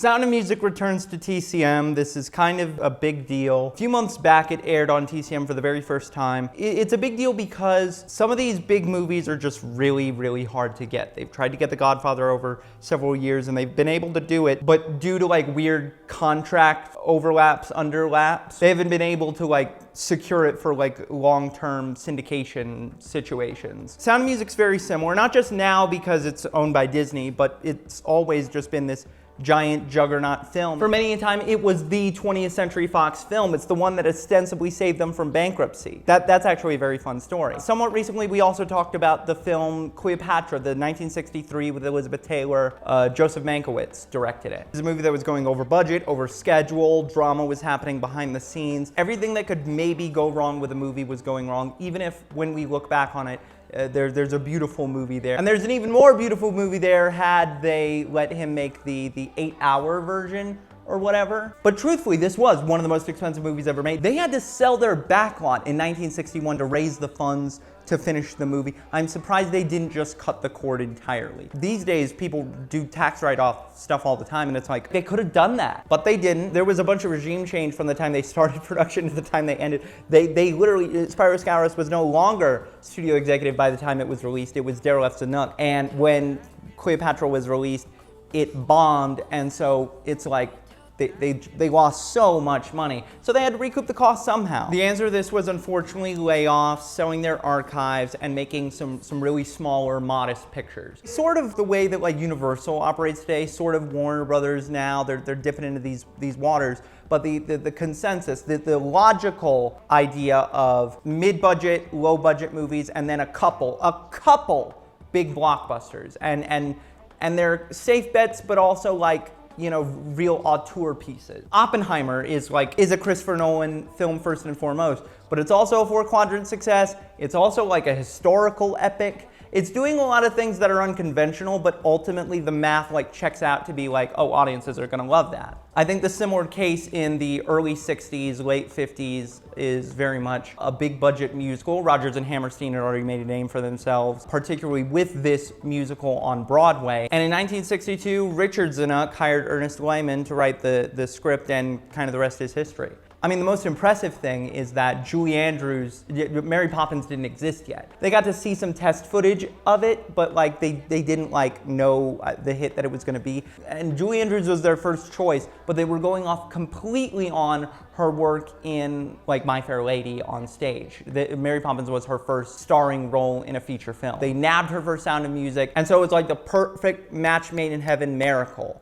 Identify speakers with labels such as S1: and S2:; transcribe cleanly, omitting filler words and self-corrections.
S1: Sound of Music returns to TCM. This is kind of a big deal. A few months back, it aired on TCM for the very first time. It's a big deal because some of these big movies are just really, really hard to get. They've tried to get The Godfather over several years and they've been able to do it, but due to like weird contract overlaps, underlaps, they haven't been able to like secure it for like long-term syndication situations. Sound of Music's very similar, not just now because it's owned by Disney, but it's always just been this giant juggernaut film. For many a time, it was the 20th Century Fox film. It's the one that ostensibly saved them from bankruptcy. That's actually a very fun story. Somewhat recently, we also talked about the film Cleopatra, the 1963 with Elizabeth Taylor. Joseph Mankiewicz directed it. It's a movie that was going over budget, over schedule, drama was happening behind the scenes. Everything that could maybe go wrong with a movie was going wrong, even if when we look back on it, there's a beautiful movie there. And there's an even more beautiful movie there had they let him make the 8-hour version or whatever. But truthfully, this was one of the most expensive movies ever made. They had to sell their backlot in 1961 to raise the funds to finish the movie. I'm surprised they didn't just cut the cord entirely. These days, people do tax write-off stuff all the time, and it's like, they could have done that, but they didn't. There was a bunch of regime change from the time they started production to the time they ended. They literally, Spiros Skouras was no longer studio executive by the time it was released. It was Darryl F. Zanuck, and when Cleopatra was released, it bombed, and so it's like, they lost so much money. So they had to recoup the cost somehow. The answer to this was unfortunately layoffs, selling their archives, and making some really smaller, modest pictures. Sort of the way that like Universal operates today, sort of Warner Brothers now, they're dipping into these waters. But the consensus, the logical idea of mid-budget, low-budget movies, and then a couple big blockbusters. And they're safe bets, but also like, you know, real auteur pieces. Oppenheimer is a Christopher Nolan film first and foremost, but it's also a 4-quadrant success. It's also like a historical epic. It's doing a lot of things that are unconventional, but ultimately the math like checks out to be like, oh, audiences are gonna love that. I think the similar case in the early 60s, late 50s is very much a big budget musical. Rodgers and Hammerstein had already made a name for themselves, particularly with this musical on Broadway. And in 1962, Richard Zanuck hired Ernest Lehman to write the script, and kind of the rest is history. I mean, the most impressive thing is that Julie Andrews, Mary Poppins didn't exist yet. They got to see some test footage of it, but like they didn't like know the hit that it was gonna be. And Julie Andrews was their first choice, but they were going off completely on her work in like My Fair Lady on stage. Mary Poppins was her first starring role in a feature film. They nabbed her for Sound of Music, and so it's like the perfect match made in heaven miracle.